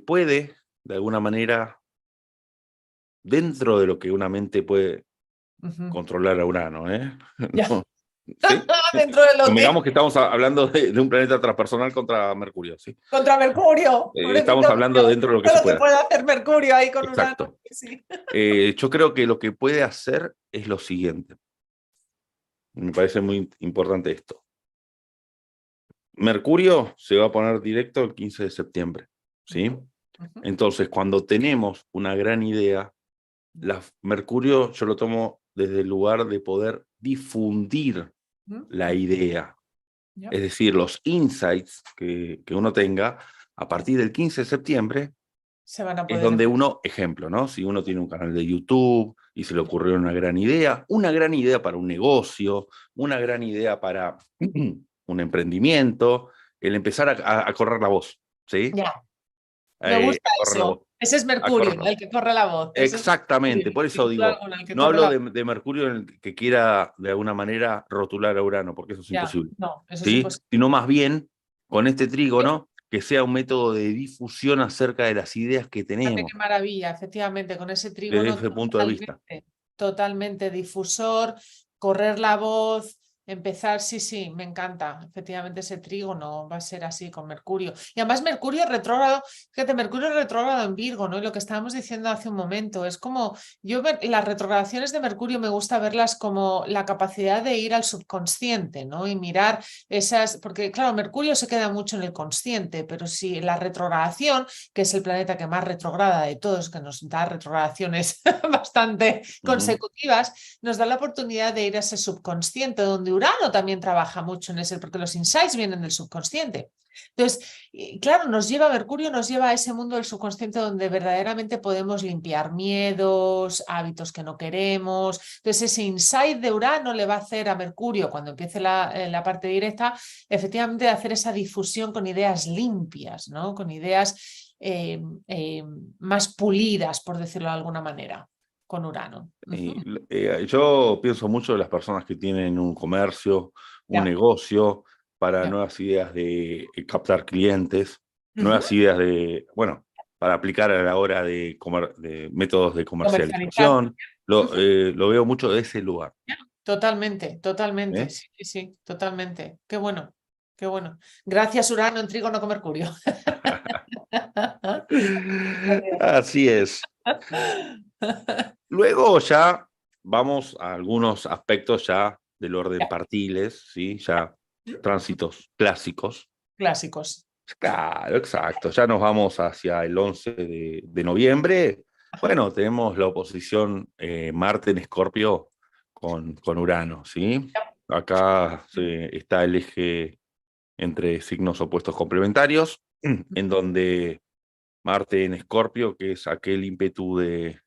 puede, de alguna manera, dentro de lo que una mente puede Ujú. controlar a Urano, ¿eh? Ya. No, ¿sí? Dentro de lo que Convengamos que estamos hablando de un planeta transpersonal contra Mercurio, ¿sí? contra Mercurio, pobrecito Estamos hablando Mercurio, dentro de lo que todo se lo que pueda. puede hacer Mercurio ahí con Urano. Exacto. Sí. Yo creo que lo que puede hacer es lo siguiente. Me parece muy importante esto. Mercurio se va a poner directo el 15 de septiembre, ¿sí? Ujú, ujú, Entonces, cuando tenemos una gran idea, Mercurio yo lo tomo desde el lugar de poder difundir ujú, la ujú. idea. Ya, Es decir, los insights que uno tenga a ya. partir del 15 de septiembre Se van a es poder donde uno, ejemplo, ¿no? Si uno tiene un canal de YouTube y se le ocurrió una gran idea para un negocio, una gran idea para un emprendimiento, el empezar a correr la voz, ¿sí? ya, me gusta A correr la voz, eso. Ese es a Mercurio, correr la voz. el que corre la voz. Ese es Exactamente, Mercurio, por eso sin duda digo, alguna, el que no corre hablo la voz. de Mercurio en el que quiera de alguna manera rotular a Urano, porque eso es Ya, imposible, no, eso es ¿sí? imposible. Sino más bien con este trígono que sea un método de difusión acerca de las ideas que Fíjate tenemos qué maravilla, efectivamente, con ese desde trígono ese punto de vista. totalmente, totalmente difusor, correr la voz, empezar, sí, sí, me encanta. Efectivamente, ese trígono va a ser así con Mercurio. Y además Mercurio retrógrado, fíjate, Mercurio retrógrado en Virgo, ¿no? Y lo que estábamos diciendo hace un momento, es como, las retrogradaciones de Mercurio me gusta verlas como la capacidad de ir al subconsciente, ¿no? Y mirar esas, porque claro, Mercurio se queda mucho en el consciente, pero si la retrogradación, que es el planeta que más retrograda de todos, que nos da retrogradaciones bastante Ujú. consecutivas, nos da la oportunidad de ir a ese subconsciente, donde Urano también trabaja mucho en ese, porque los insights vienen del subconsciente. Entonces, claro, Mercurio nos lleva a ese mundo del subconsciente donde verdaderamente podemos limpiar miedos, hábitos que no queremos. Entonces, ese insight de Urano le va a hacer a Mercurio, cuando empiece la parte directa, efectivamente de hacer esa difusión con ideas limpias, ¿no? Con ideas más pulidas, por decirlo de alguna manera, con Urano. Y, yo pienso mucho de las personas que tienen un comercio, un Ya, negocio, para ya. nuevas ideas de captar clientes, Ujú. nuevas ideas de, bueno, para aplicar a la hora de métodos de Comercializar. comercialización. Ujú. Lo veo mucho de ese lugar. Ya. Totalmente, totalmente. ¿Eh? Sí, sí, sí, totalmente. Qué bueno, qué bueno. Gracias, Urano en trígono con Mercurio. Así es. Luego ya vamos a algunos aspectos ya del orden Ya, partiles, ¿sí? ya. Ya tránsitos clásicos. Clásicos. Claro, exacto. Ya nos vamos hacia el 11 de noviembre. Ajá. Bueno, tenemos la oposición Marte en Escorpio con Urano, ¿sí? Ya. Acá está el eje entre signos opuestos complementarios, en donde Marte en Escorpio, que es aquel ímpetu de Ya.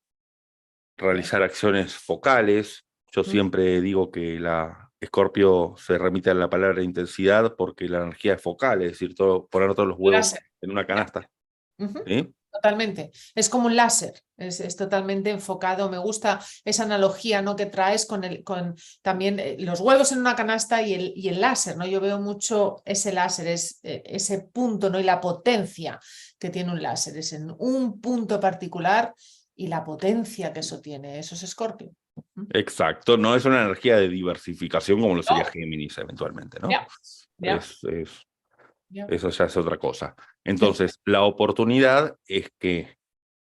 realizar acciones focales. Yo Ujú. siempre digo que la Escorpio se remite a la palabra intensidad porque la energía es focal, es decir, poner todos los huevos Láser. en una Ya. canasta. Ujú. ¿Sí? Totalmente. Es como un láser, es totalmente enfocado. Me gusta esa analogía, ¿no? Que traes con también los huevos en una canasta y el láser, ¿no? Yo veo mucho ese láser, ese punto, ¿no? Y la potencia que tiene un láser. Es en un punto particular y la potencia que eso tiene. Eso es Escorpio. Ujú. Exacto, no es una energía de diversificación como lo sería No, Géminis eventualmente, ¿no? ya, ya, Es, es, ya. eso ya es otra cosa. Entonces, la oportunidad es que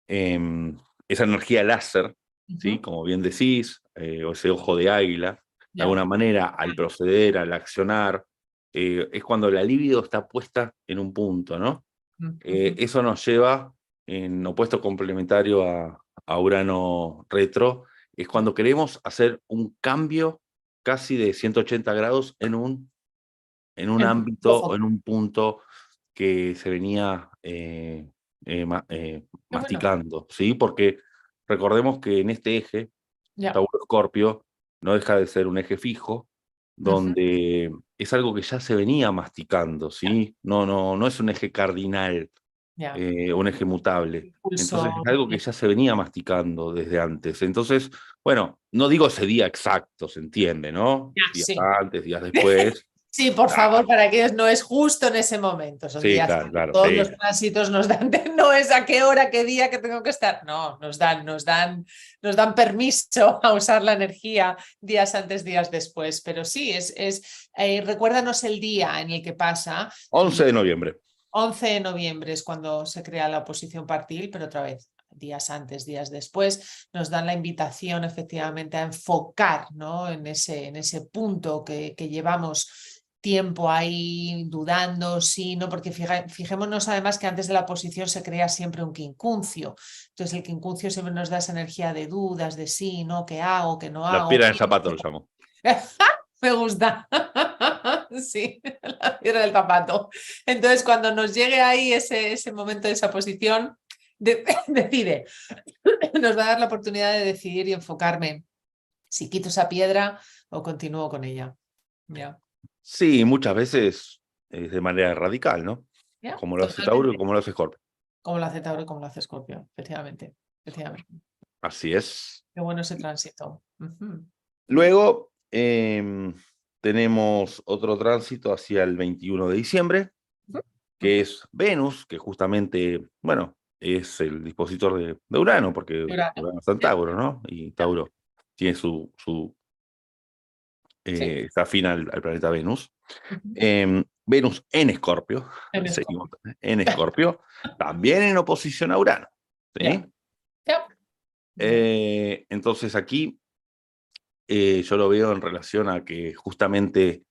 esa energía láser, ¿sí? Ujú. Como bien decís, o ese ojo de águila, de Ya. alguna manera, al proceder, al accionar, es cuando la libido está puesta en un punto, ¿no? Ujú. Eso nos lleva en opuesto complementario a Urano retro, es cuando queremos hacer un cambio casi de 180 grados en un El ámbito o foco. en un punto que se venía Qué bueno. masticando, ¿sí? Porque recordemos que en este eje, Ya. Tauro-Escorpio, no deja de ser un eje fijo, Ujú. donde es algo que ya se venía masticando, Ya. ¿sí? No es un eje cardinal, Ya. un eje mutable. Entonces Impulso. es algo que ya se venía masticando desde antes. Entonces, bueno, no digo ese día exacto, se entiende, ¿no? Ya, Días sí. antes, días después. Sí, por Ah, favor, para que no es justo en ese momento, son sí, días, claro, claro, todos sí. los tránsitos nos dan, no es a qué hora, qué día que tengo que estar, no, nos dan permiso a usar la energía días antes, días después, pero sí, recuérdanos el día en el que pasa 11 y de noviembre. 11 de noviembre es cuando se crea la oposición partil, pero otra vez, días antes, días después, nos dan la invitación efectivamente a enfocar, ¿no? en ese punto que llevamos tiempo ahí dudando, sí, no, porque fijémonos además que antes de la oposición se crea siempre un quincuncio. Entonces el quincuncio siempre nos da esa energía de dudas, de sí, no, qué hago, qué no La hago. piedra del zapato lo llamo. Me gusta. Sí, la piedra del zapato. Entonces, cuando nos llegue ahí ese momento de esa posición, decide. Nos va a dar la oportunidad de decidir y enfocarme si quito esa piedra o continúo con ella. Ya, Sí, muchas veces es de manera radical, ¿no? ya, Como lo hace Tauro y totalmente. como lo hace Scorpio. Como lo hace Tauro y como lo hace Scorpio, efectivamente. Efectivamente. Así es. Qué bueno ese tránsito. Ujú. Luego tenemos otro tránsito hacia el 21 de diciembre, Ujú. que es Venus, que justamente, bueno, es el dispositor de Urano, porque Urano. Urano está en Ya, Tauro, ¿no? Y ya. Tauro tiene Sí. está afín al planeta Venus. Ujú. Venus en Escorpio, En seguimos Scorpio. en Escorpio, también en oposición a Urano, Ya, ¿sí? ya. Ya. Entonces aquí yo lo veo en relación a que justamente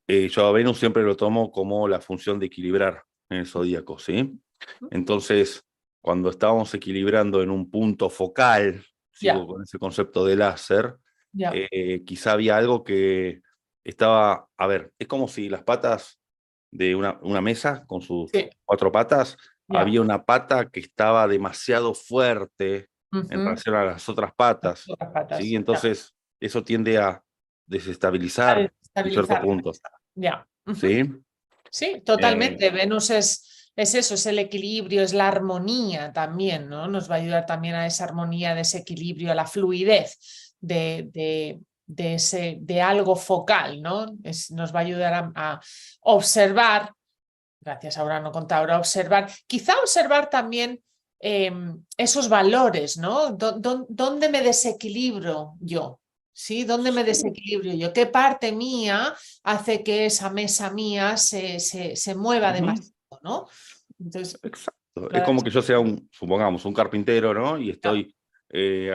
yo a Venus siempre lo tomo como la función de equilibrar en el zodíaco, ¿sí? Entonces, cuando estábamos equilibrando en un punto focal, sigo Ya, con ese concepto de láser, ya. quizá había algo que estaba, a ver, es como si las patas de una mesa con sus Sí, 4 patas, ya. había una pata que estaba demasiado fuerte en Ujú. relación a las otras patas, Las ¿sí? patas. Ya. Entonces, eso tiende a A desestabilizar en cierto estabilizar. punto, Ya. Ujú. ¿sí? Sí, Eh, totalmente. Venus es eso, es el equilibrio, es la armonía también, ¿no? Nos va a ayudar también a esa armonía, de ese equilibrio, a la fluidez de algo focal, ¿no? Nos va a ayudar a observar, gracias a Urano con Tauro, a observar, quizá observar también esos valores, ¿no? ¿Dónde me desequilibro yo? ¿Sí? ¿Dónde me sí, desequilibrio yo? ¿Qué parte mía hace que esa mesa mía se mueva ujú, demasiado, ¿no? Entonces, exacto. Es claro, como que yo sea supongamos, un carpintero, ¿no? Y ya, estoy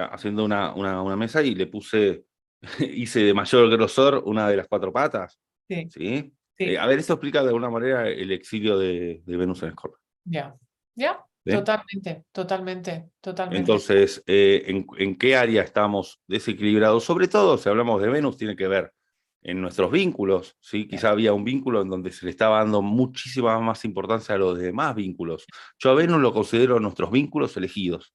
haciendo una mesa y le puse, hice de mayor grosor una de las 4 patas, sí, ¿sí? sí, A ver, eso explica de alguna manera el exilio de Venus en Escorpio, ya, ya, ¿sí? totalmente, totalmente, totalmente. Entonces, ¿en qué área estamos desequilibrados? Sobre todo, si hablamos de Venus, tiene que ver en nuestros vínculos, ¿sí? Ya. Quizá había un vínculo en donde se le estaba dando muchísima más importancia a los demás vínculos. Yo a Venus lo considero nuestros vínculos elegidos.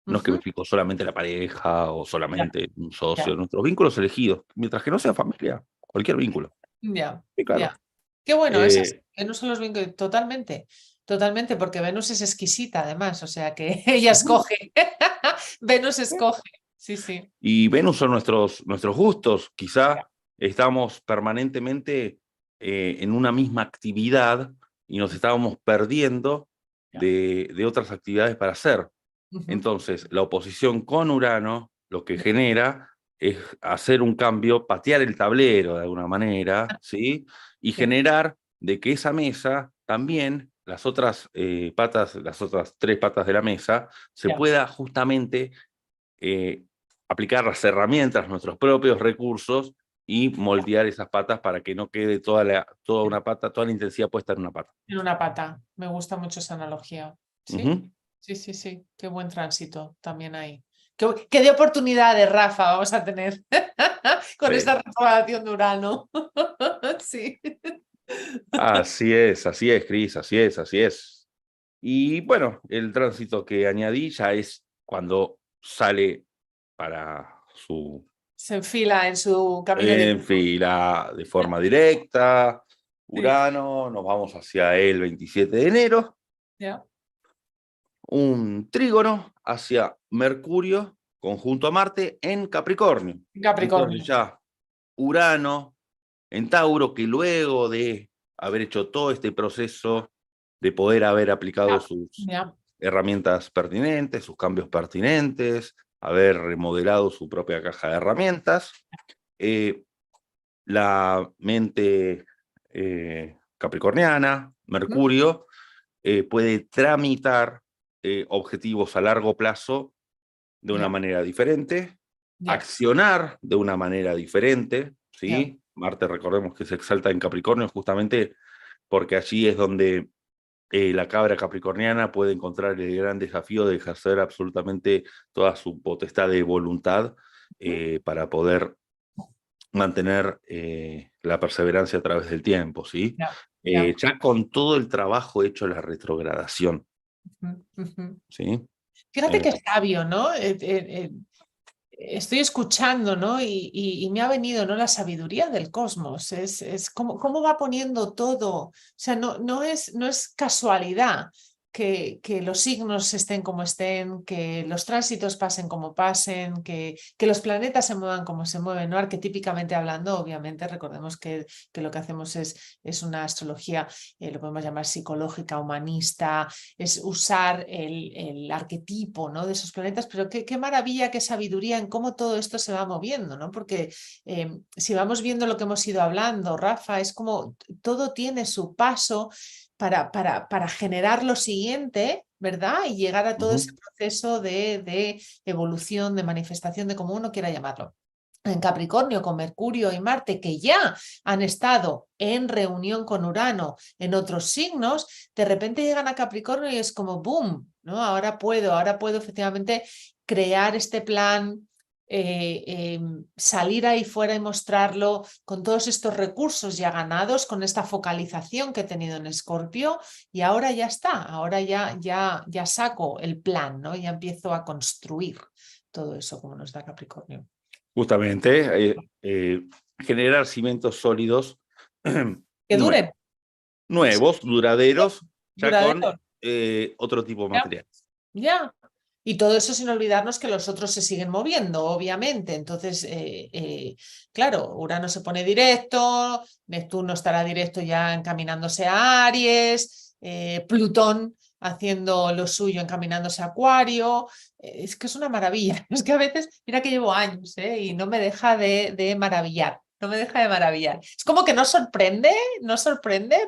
No es que me Ujú. explico solamente la pareja o Ya, solamente un socio, ya, nuestros vínculos elegidos, mientras que no sea familia, cualquier vínculo. ya, Sí, ya. claro. Qué bueno, esas Eh, Venus son los vínculos, totalmente, totalmente, porque Venus es exquisita además, o sea que ella ujú. escoge, Venus escoge, sí, sí, Y Venus son nuestros gustos. ya, Quizá estamos permanentemente en una misma actividad y nos estábamos perdiendo ya. de otras actividades para hacer. Ujú. Entonces, la oposición con Urano lo que genera es hacer un cambio, patear el tablero de alguna manera, ¿sí? Y Sí, generar de que esa mesa también, las otras patas, las otras 3 patas de la mesa, se ya. pueda justamente eh, aplicar las herramientas, nuestros propios recursos y moldear esas patas para que no quede toda una pata, toda la intensidad puesta en una pata. En una pata, me gusta mucho esa analogía, sí, Ujú. Sí, sí, sí, qué buen tránsito también hay. Qué de oportunidades, Rafa, vamos a tener con Sí. esta retrogradación de Urano. Sí. Así es, Cris, así es, así es. Y bueno, el tránsito que añadí ya es cuando sale para su Se enfila en su camino en directo. fila de forma directa. Sí, Urano, nos vamos hacia el 27 de enero. ya. Un trígono hacia Mercurio, conjunto a Marte, en Capricornio. Entonces Capricornio. ya Urano en Tauro, que luego de haber hecho todo este proceso, de poder haber aplicado Ya, sus ya. herramientas pertinentes, sus cambios pertinentes, haber remodelado su propia caja de herramientas, eh, la mente capricorniana, ¿Mm? Mercurio, puede tramitar objetivos a largo plazo de una Ya, manera diferente, ya, accionar de una manera diferente, ya. ¿sí? Marte, recordemos que se exalta en Capricornio justamente porque allí es donde la cabra capricorniana puede encontrar el gran desafío de ejercer absolutamente toda su potestad de voluntad ¿Mm? para poder mantener la perseverancia a través del tiempo, ¿sí? Ya, ya. Ya con todo el trabajo hecho la retrogradación, Ujú, ujú. ¿sí? Fíjate Eh, qué sabio, ¿no? Estoy escuchando, ¿no? Y me ha venido, ¿no? La sabiduría del cosmos. Es cómo va poniendo todo. O sea, no es casualidad que los signos estén como estén, que los tránsitos pasen como pasen, que los planetas se muevan como se mueven, ¿no? Arquetípicamente hablando, obviamente, recordemos que lo que hacemos es una astrología, lo podemos llamar psicológica, humanista, es usar el arquetipo, ¿no? De esos planetas, pero qué maravilla, qué sabiduría en cómo todo esto se va moviendo, ¿no? Porque si vamos viendo lo que hemos ido hablando, Rafa, es como todo tiene su paso para generar lo siguiente, ¿verdad? Y llegar a todo ese ujú, proceso de evolución, de manifestación, de como uno quiera llamarlo en Capricornio con Mercurio y Marte, que ya han estado en reunión con Urano en otros signos, de repente llegan a Capricornio y es como boom, ¿no? Ahora puedo efectivamente crear este plan, salir ahí fuera y mostrarlo con todos estos recursos ya ganados, con esta focalización que he tenido en Escorpio, y ahora ya está, ahora ya saco el plan, ¿no? Ya empiezo a construir todo eso como nos da Capricornio. justamente generar cimientos sólidos Que nuevos, duren, duraderos, ya con duraderos. otro tipo de Ya, materiales. ya. Y todo eso sin olvidarnos que los otros se siguen moviendo, obviamente. Entonces, claro, Urano se pone directo, Neptuno estará directo ya encaminándose a Aries, Plutón haciendo lo suyo encaminándose a Acuario. Es que es una maravilla. Es que a veces, mira que llevo años, y no me deja de maravillar. No me deja de maravillar. Es como que no sorprende,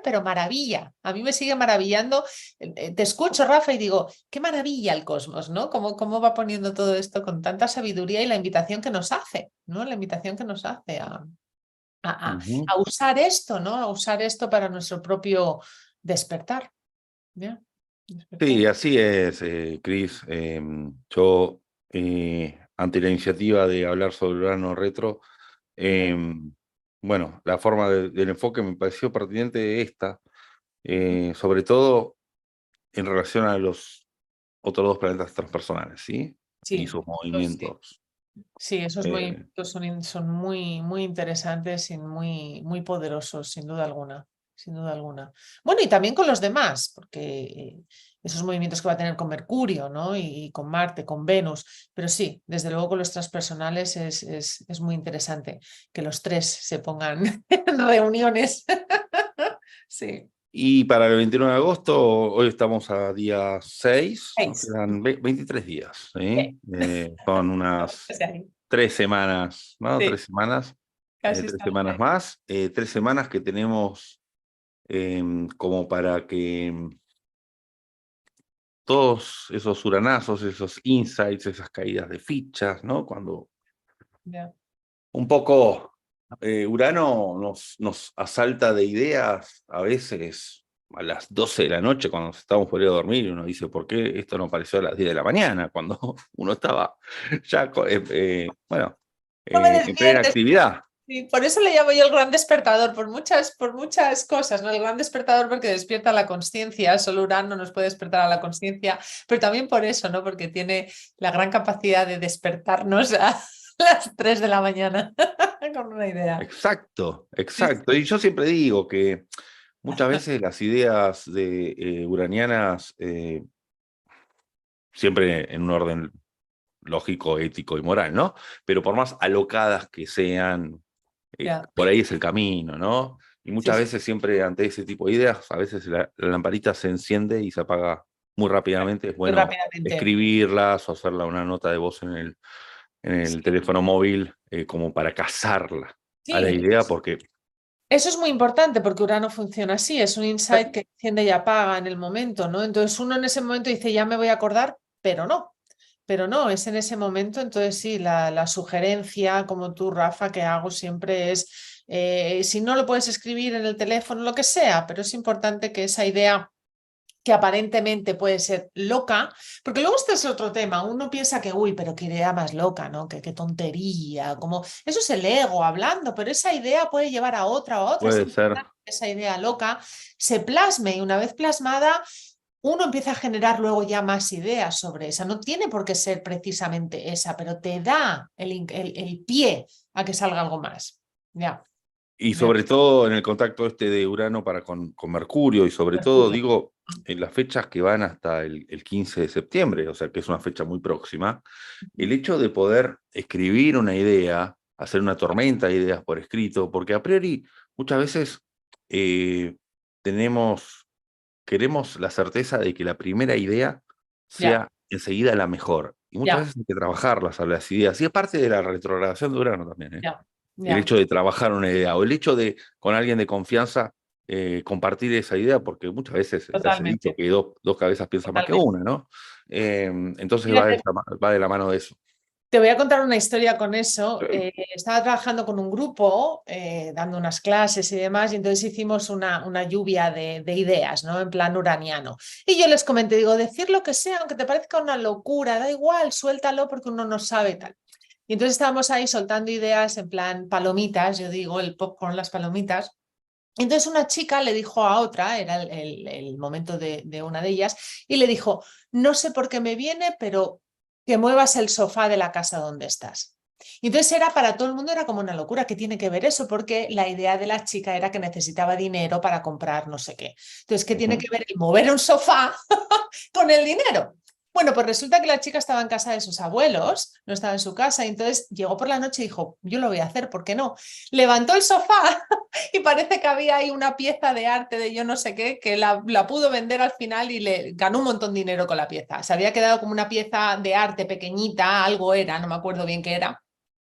pero maravilla. A mí me sigue maravillando. Te escucho, Rafa, y digo, qué maravilla el cosmos, ¿no? Cómo va poniendo todo esto con tanta sabiduría y la invitación que nos hace, ¿no? La invitación que nos hace Ujú. a usar esto, ¿no? A usar esto para nuestro propio despertar. ¿Ya? Sí, Despertar. así es, Cris. Yo, ante la iniciativa de hablar sobre Urano Retro, Ya. bueno, la forma del enfoque me pareció pertinente esta, sobre todo en relación a los otros dos planetas transpersonales, ¿sí? Y Sí, sus sí. movimientos. Sí, esos Eh, movimientos son muy interesantes y muy poderosos, sin duda alguna, sin duda alguna. Bueno, y también con los demás, porque esos movimientos que va a tener con Mercurio, ¿no? Y con Marte, con Venus, pero sí, desde luego con los transpersonales es muy interesante que los tres se pongan en reuniones. Sí. y para el 21 de agosto, hoy estamos a día 6, nos Seis. quedan 23 días, ¿sí? Sí. Son unas Casi ahí. 3 semanas, ¿no? Sí, 3 semanas, casi 3 semanas estamos más, 3 semanas que tenemos como para que todos esos uranazos, esos insights, esas caídas de fichas, ¿no? Cuando ahí. un poco Urano nos asalta de ideas a veces a las 12 de la noche cuando estábamos por ir a dormir y uno dice, ¿por qué esto no apareció a las 10 de la mañana? Cuando uno estaba ya, bueno, No me en plena despiertes. actividad. Sí, por eso le llamo yo el gran despertador, por muchas cosas, ¿no? El gran despertador porque despierta la conciencia, solo Urano nos puede despertar a la conciencia, pero también por eso, ¿no? Porque tiene la gran capacidad de despertarnos a las 3 de la mañana con una idea. Exacto, Sí, exacto. Y yo siempre digo que muchas veces las ideas uranianas, siempre en un orden lógico, ético y moral, ¿no? Pero por más alocadas que sean, ya, por ahí es el camino, ¿no? Y sí, muchas sí, veces siempre ante ese tipo de ideas, a veces la lamparita se enciende y se apaga muy rápidamente. Es muy bueno rápidamente. escribirlas o hacerla una nota de voz en el Sí, teléfono móvil, como para cazarla a la sí, idea, porque eso es muy importante porque Urano funciona así, es un insight que enciende y apaga en el momento, ¿no? Entonces uno en ese momento dice, ya me voy a acordar, pero no. Pero no, es en ese momento, entonces sí, la sugerencia, como tú, Rafa, que hago siempre es, si no lo puedes escribir en el teléfono, lo que sea, pero es importante que esa idea que aparentemente puede ser loca, porque luego este es otro tema, uno piensa que, uy, pero qué idea más loca, ¿no? Qué tontería, como eso es el ego hablando, pero esa idea puede llevar a otra, es puede ser. importante que esa idea loca se plasme y una vez plasmada uno empieza a generar luego ya más ideas sobre esa. No tiene por qué ser precisamente esa, pero te da el pie a que salga algo más. Ya, Y ya. sobre todo en el contacto este de Urano con Mercurio, y sobre todo, Mercurio. digo, en las fechas que van hasta el 15 de septiembre, o sea que es una fecha muy próxima, el hecho de poder escribir una idea, hacer una tormenta de ideas por escrito, porque a priori muchas veces eh, queremos la certeza de que la primera idea Ya, sea enseguida la mejor. Y muchas ya, veces hay que trabajarlas a las ideas. Y es parte de la retrogradación de Urano también, ¿eh? ya, El ya. hecho de trabajar una idea o el hecho de con alguien de confianza compartir esa idea, porque muchas veces ya se ha dicho Totalmente, que dos cabezas piensan más que totalmente. una, ¿no? Entonces Mira, va de la mano de eso. te voy a contar una historia con eso. Sí. Estaba trabajando con un grupo, dando unas clases y demás, y entonces hicimos una lluvia de ideas, ¿no? En plan uraniano. Y yo les comenté, digo, decir lo que sea, aunque te parezca una locura, da igual, suéltalo porque uno no sabe tal. Y entonces estábamos ahí soltando ideas en plan palomitas, yo digo, el popcorn, las palomitas. Entonces una chica le dijo a otra, era el momento de una de ellas, y le dijo, no sé por qué me viene, pero que muevas el sofá de la casa donde estás. Y entonces era para todo el mundo, era como una locura. ¿Qué tiene que ver eso? Porque la idea de la chica era que necesitaba dinero para comprar no sé qué. Entonces, ¿qué tiene Ujú. que ver el mover un sofá con el dinero? Bueno, pues resulta que la chica estaba en casa de sus abuelos, no estaba en su casa, y entonces llegó por la noche y dijo, yo lo voy a hacer, ¿por qué no? Levantó el sofá y parece que había ahí una pieza de arte de yo no sé qué, que la pudo vender al final y le ganó un montón de dinero con la pieza. Se había quedado como una pieza de arte pequeñita, algo era, no me acuerdo bien qué era,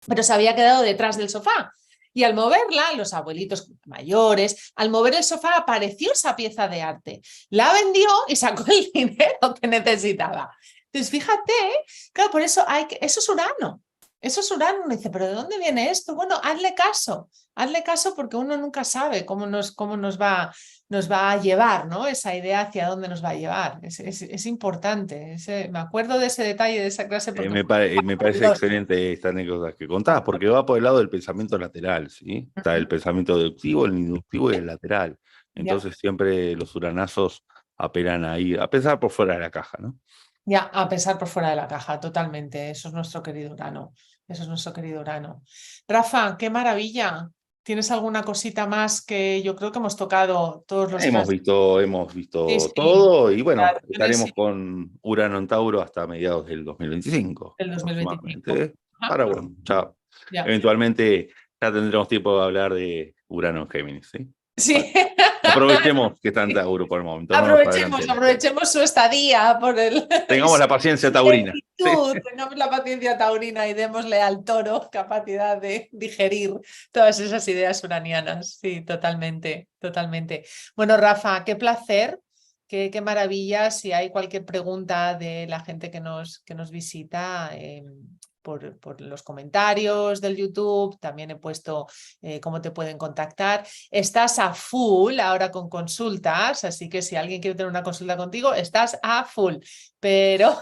pero se había quedado detrás del sofá. Y al moverla, los abuelitos mayores, al mover el sofá apareció esa pieza de arte. La vendió y sacó el dinero que necesitaba. Entonces, fíjate, claro, por eso eso es Urano. Eso es Urano. Uno dice, ¿pero de dónde viene esto? Bueno, hazle caso porque uno nunca sabe cómo nos va a llevar, ¿no? Esa idea hacia dónde nos va a llevar. Es importante. Me acuerdo de ese detalle de esa clase porque fue Me parece fabuloso. excelente esta anécdota que contás, porque va por el lado del pensamiento lateral, ¿sí? Está el pensamiento deductivo, el inductivo y el lateral. Ya, Entonces siempre los uranazos apelan ahí, a pensar por fuera de la caja, ¿no? ya, a pensar por fuera de la caja, totalmente. Eso es nuestro querido Urano. Eso es nuestro querido Urano. Rafa, qué maravilla. ¿Tienes alguna cosita más que yo creo que hemos tocado todos los trastos? Hemos Sí, visto sí, todo y bueno, relaciones, estaremos sí, con Urano en Tauro hasta mediados del 2025 del 2025. aproximadamente. Ajá, Para bueno, ya ya. eventualmente ya tendremos tiempo de hablar de Urano en Géminis, ¿sí? Sí. Aprovechemos que está en Tauro por el momento, no nos Aprovechemos, adelantemos. aprovechemos su estadía por y Tengamos su la paciencia taurina. Sí. lentitud, tengamos la paciencia taurina y démosle al toro capacidad de digerir todas esas ideas uranianas. Sí, totalmente, totalmente. Bueno, Rafa, qué placer, qué maravilla. Si hay cualquier pregunta de la gente que nos visita, por los comentarios del YouTube, también he puesto cómo te pueden contactar. Estás a full ahora con consultas, así que si alguien quiere tener una consulta contigo, estás a full, pero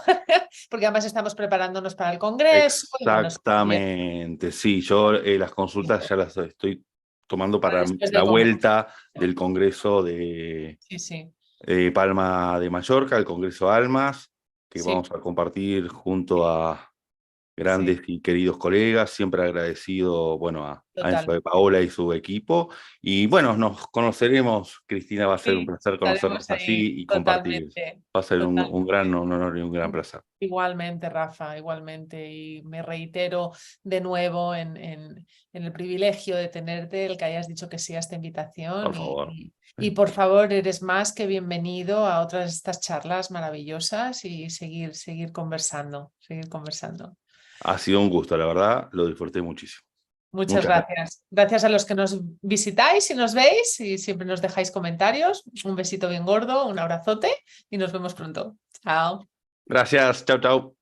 porque además estamos preparándonos para el Congreso. Y bueno, Exactamente, sí, yo las consultas ya las estoy tomando para después la del Congreso. vuelta del Congreso de Sí, sí, Palma de Mallorca, el Congreso Almas, que sí, vamos a compartir junto a sí, grandes y queridos colegas, siempre agradecido, bueno, a Enzo de totalmente. Paola y su equipo. Y bueno, nos conoceremos, Cristina, va a ser un Sí, placer conocernos estaremos ahí así y compartir. totalmente, Va a ser un totalmente. gran honor y un gran placer. Igualmente, Rafa, igualmente. Y me reitero de nuevo en el privilegio de tenerte, el que hayas dicho que sí a esta Por invitación. favor. Y por favor, eres más que bienvenido a otras de estas charlas maravillosas y seguir conversando, seguir conversando. Ha sido un gusto, la verdad, lo disfruté muchísimo. Muchas Muchas gracias. gracias. Gracias a los que nos visitáis y nos veis y siempre nos dejáis comentarios. Un besito bien gordo, un abrazote y nos vemos pronto. Chao. Gracias, chao, chao.